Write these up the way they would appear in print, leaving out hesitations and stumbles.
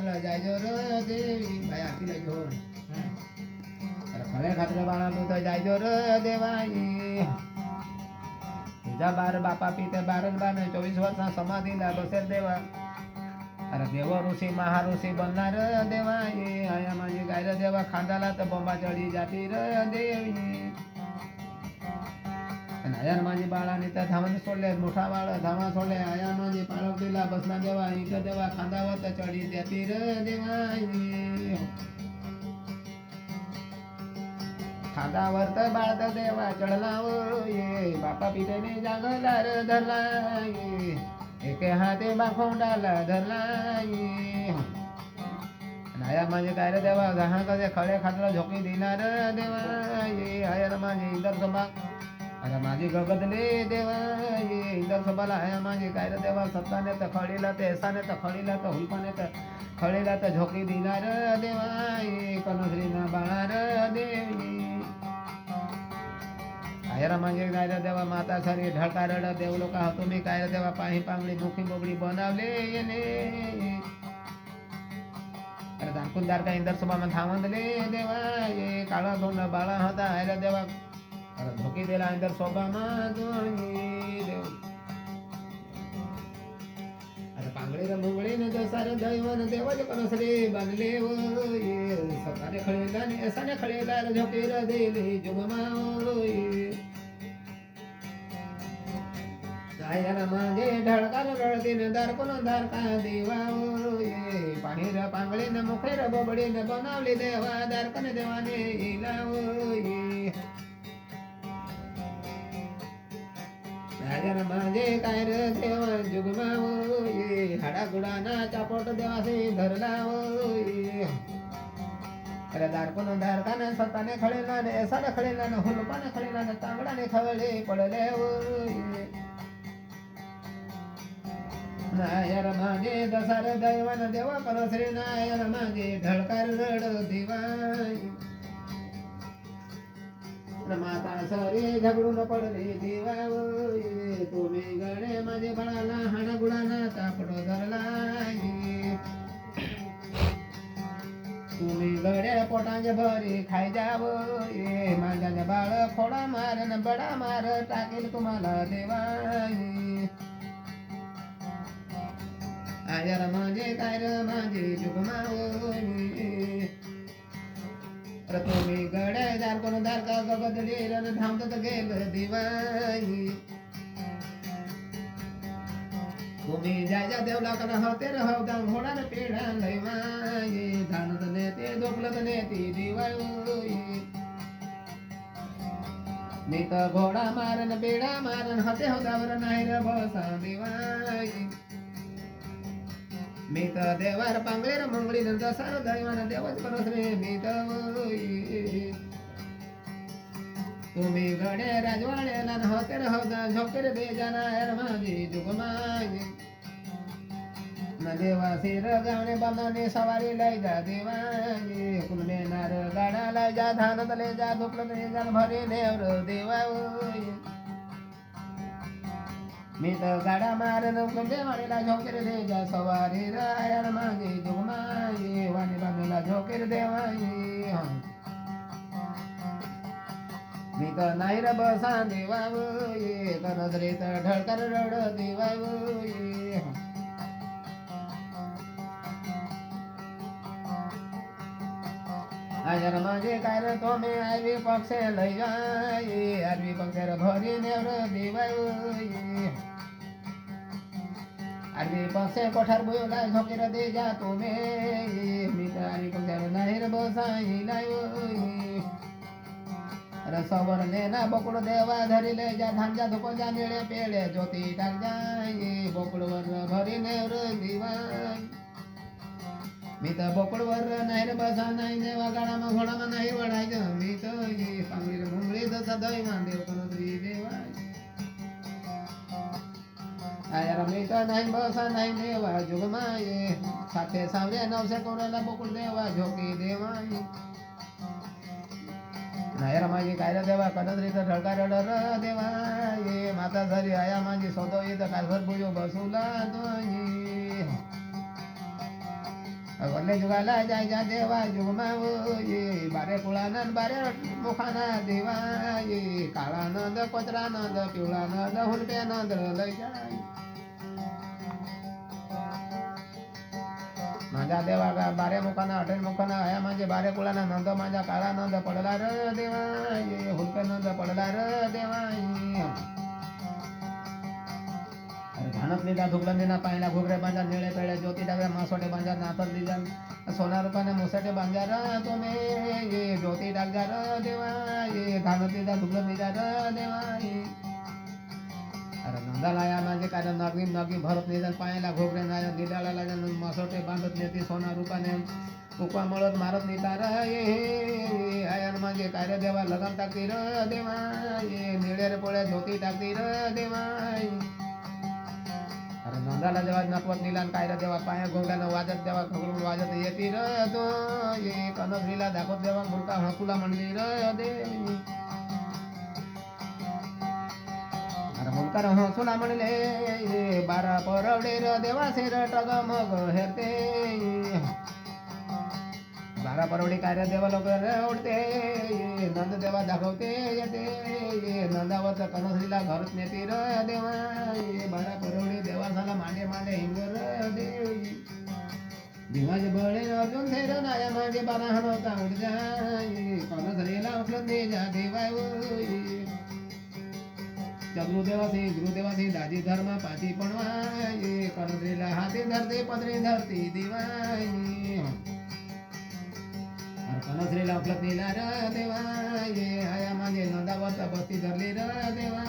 मला जायजो र देवी बाई आरती लई हो अरे खळे खात्र बाळा तू तर जायजो र देवाई तुझा बार बापा पिते 24 वर्षा समाधीला बसेल देवा अरे देव ऋषी महाऋषी बनणार देवाई आया माझी गाय र देवा खांदाला तर बोंबा चढी जाती र देवी आया माझी बाळाने त्या धामाने सोडले मोठा बाळ धामा सोडले आया माझी पाळवतीला बसला देवा इथं देवा खांदावर तर चढी जाती र देवाई खांदावर तर बाळ तर देवा चढला ये बापा पितेने जागला र धरला ये एके हाते बाखोंडाला धरला ये आया माझे काय रे देवा जहा कसे खळे खातला झोकी दिला र देवा ये आया माझे इंदर सभा अरे माझी गगदले देवा ये इंदर सभाला आया माझे काय रे देवा सत्ताने तर खळीला ते एसाने तर खळीला तर हुलपाने तर खळीला तर झोकी दिला र देवा ये कनश्रीना बाळा र देवी आयरा माझे काय रे देवा माता सारी ढळका रड देव लोक तुम्ही काय रे देवा पाही पांगडी मुखी बोबडी बनवले येणे अरे दानकुन दार का इंदर सभा में थांबले देवा ये काळा धोंड बाळा होता आयरा देवा अरे धोकी दिला इंदर सभा मा देव अरे पांगडी रे मुंगळी ने जसारे दैवन देवाचे कनसरे बांधले वो ये सताने खळेला ने एसाने खळेला रे झोकी रे देले जुगमा ये आयरा माझे ढळकार रळतीन दारकुन दार का देवा ये पाणी र पांगळी न मुखे र बोबडी न बनवली देवा दारकन देवाने इला ये आयरा माझे काय र देवा जुगमा ये हाडा गुडाना चापोट देवासे धरला ये अरे दारकुन दारकाने सताने खळेला ने एसाने खळेला न हुलपाने खळेला न तांगडाने खवळे पडले ये नायर माझे दसार दैवन देवा परश्री नायर माझे ढळकार रड दिवाई माता सरे झगडून पडले देवा तुम्ही गडे माझे बाळाला हाडा गुडाना तापडो धरला तुम्ही गड्या पोटांचे भरी खाय जाव ये माझ्या बाळ खोडा मार न बडा मार टाकेल तुम्हाला देवाई आयर माझे काय र माझे जुगमा तुम्ही गड्या दार कोण दार का गगदले रन थांबत गेल दिवाई तुम्ही जायच्या देवला कन होते रहो दान घोडा न पेढा लैवाई धानत नेते दोपलत नेती दिवाई मी तर घोडा मारन पेढा मारन होते होदावर नाही र बसा दिवाई मी तर देवार पांगळीर मंगळी दसार दैवान देवच करत रे मी तर तुम्ही गडे राजवाड्याला होते होता झोकेर दे जाणार माझी जुगमाई न देवा सिर गावणे बांधणे सवारी लय जा देवाई हुकुम नेणार गाडा लय जा धान तले जा धुकल तले जा भरे नेवर देवा मी तर गाडा मारन देवाडीला झोकेर दे जा सवारी रायर माझे जुगमाई वाणी बांधला झोकेर देवाई मी तर नाही र बसा देवा ये करत रे तर ढळकर रड देवा ये आयर माझे काय र तुम्ही आरवी पक्षे लय जाय आरवी पक्षे भरी नेवर देवा ये आरवी पक्षे कोठार बोला झोकेर दे जा तुम्ही मी तर आरवी पक्षे नाही र बसा हिलाय अरे सवर नेना बोकड देवा धरिले जा धांजा धुप जा निळे पेळे ज्योती टाक जाय बोकडवर भरी नेवर दिवाय मी तर बोकडवर नाही रे बसा नाही देवा गाडा घोडा नाही वडायचं मी तर पांगळी मुंगळी तसा दैवान देव कनश्री देवाय आयर मी तर नाही बसा नाही देवा जुगमाये साथे सावरे नवसे कोराला बोकड देवा झोकी देवाय नायर माझी काय देवा कनश्री तर ढळका रडर देवा ये माता घरी आया माझी सोदो येत कारभर बुजो बसुला तो वल्ले जुगाला जायच्या देवा जुगमाव ये बारे कुळानंद बारे मुखाना देवा ये काळा नंद कोचरा नंद पिवळा नंद हुलके नंद लय जाय माझ्या देवा गा बारे मुखाना अटेल मुखाना आया माझे बारे कुळाना नंद माझ्या काळा नंद पडला र देवा ये हुलके नंद पडला र देवा धानत लिदा धुकलन दिना पाहिला घुगरे बांजा निळे पेळे ज्योती डाव्या मासोटे बांजा नाथत लिजा सोना रुपाने मुसटे बांजा र तुम्ही ये ज्योती डागजा र देवा ये धानत लिदा धुकलन लिजा र देवा ये अरे नंदालाया माझे काय नगी नगी भरत निजन पायाला घोगरे नाय निडाळाला मासोटे बांधत नेती सोना रुपाने उकवा मळत मारत नेता र ये आयन माझे काय देवा लगन टाकती र देवा ये निळे रे पोळ्या ज्योती टाकती र देवा अरे नंदाला देवा नकवत निलान काय रे देवा पाया घोगल्यानं वाजत देवा घोगरून वाजत येती र तो ये कनसरीला दाखवत देवा मुलका हकुला म्हणली र देवी अरे मुलकार हसुला म्हणले ये बारा परवडे र देवा सेर टग मग हेरते बारा परवडी काय रे देवा लोक उडते ये नंद देवा दाखवते येते ये नंदावत कनसरीला घरत नेती र देवा ये बारा परवडी देवा झाला मांडे मांडे हिंगर देवी दिवाज बळे अर्जुन सेर नाया मागे बारा हनवता उड जाय कनसरीला उठलं दे जा देवा गुरुदेवासी गुरुदेवासी दाजी धर्म पाठी पणवा ये कनसरीला हाती धरते पदरी धरती दिवाई कनसरीला उठलत नेला र देवा ये आया माझे नंदावत बस्ती धरली र देवा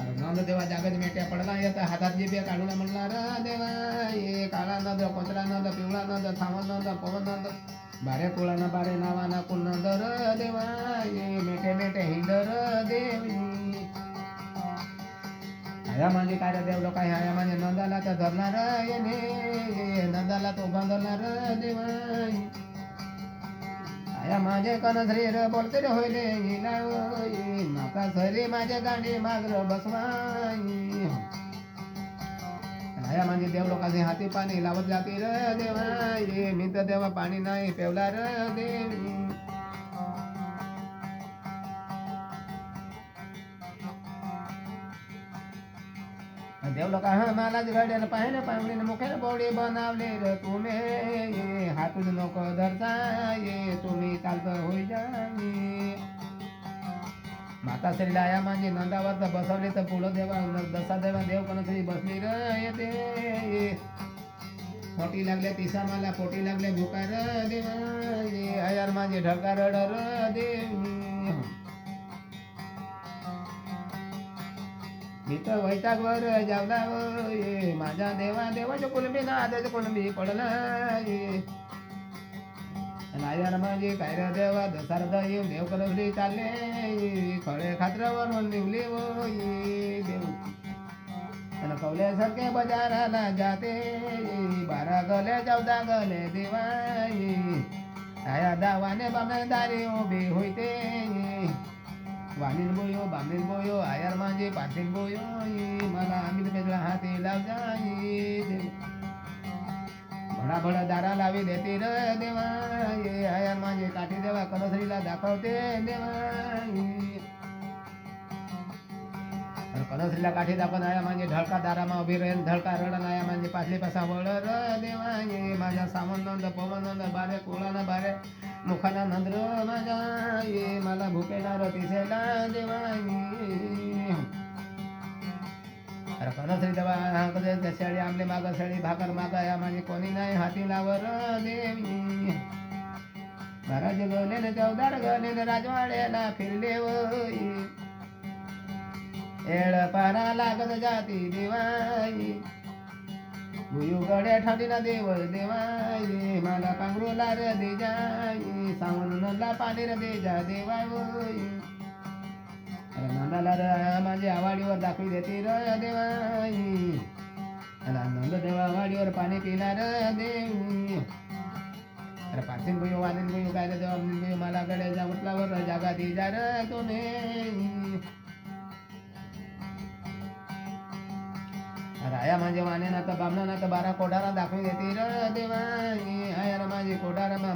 अरे नंद देवा जागत मेट्या पडला येत हातात जिबे काढून म्हणला र देवा ये काळा नंद कोचरा नंद पिवळा नंद थांबन नंद पवन नंद बारे कुळाना बारे नावाना कुल नंद र देवा ये मेटे मेटे हिंद र देवी आया माझे काय देव लोक आया माझे नंदाला तर धरणार येणे नंदाला तो बांधणार देवा आया माझे कनसरी र बोलते रे होईले हिलावई माका सरी माझे गांडी मागर बसवाई आया माझे देव लोकांचे हाती पाणी लावत जाते र देवा ये मी तर देवा पाणी नाही पेवला र देवी देव लोक मलाच घडेल पाहिलं पांगडीने मुखेल बोडी बनवले र तुम्ही हातून नको धरता ये तुम्ही चालत होई जाई माता श्रीला आया माझी नंदावर बसवले तर पुढं देवा दसा देवा देव कनसरी बसली र येते पोटी लागले तिसा मला पोटी लागले भुकार देवा ये आयार माझे ढका रड र देवी मी तर वैतागवर जावला ये माझ्या देवा देवाच्या कुलंबी ना आदाच्या कुलंबी पडला ये आयार माझे काय रे देवा दसारदा येऊन देव कनसरी चालले खळे खात्रवरून निघले वो ये देव आणि कवल्यासारखे बाजाराला जाते 12 गले 14 गले देवा आया दावाने बामदारी उभी होते वाणीन बोयो आयार माझे पाटील बोयो मला आम्ही वेगळा हाती लाव जाई भडा भडा दारा लावी देते र देवा ये आयार माझे काठी देवा कनसरीला दाखवते देवा कनसरीला काठी दाखवून आया माझे ढळका दारामा उभी रहेन ढळका रडन आया माझे पासली पासा वळ र देवा ये माझ्या सावन नंद पवन नंद बारे कोळाना बारे मुखाना नंद्र माझा ये मला भुकेला रतीसेला देवा अरे कनसरी देवा कधी शेळी आमले माग शेळी भाकर मागा या माझी कोणी नाही हाती लावर देवी 12 गले 14 गले राजवाड्याला फिरले वई एळ पारा लागत जाती देवाई भुयू गड्या ठाडीला देव देवाई मला पांघरूला रे दे जाई सावन नंदा पाणी रे दे जा देवाई नंदाला र माझ्या आवाडीवर दाखवी देते र देवाई नंद देवा आवाडीवर पाणी पिला र देवी अरे पार्थिन भुयू वानिन भुयू काय रे देवा भुयू मला गड्या जा उठलावर जागा दे जा र तुम्ही आया माझे वाने नाथ बामना नाथ बारा कोठारा दाखवी देतील देवा आया माझे कोठारा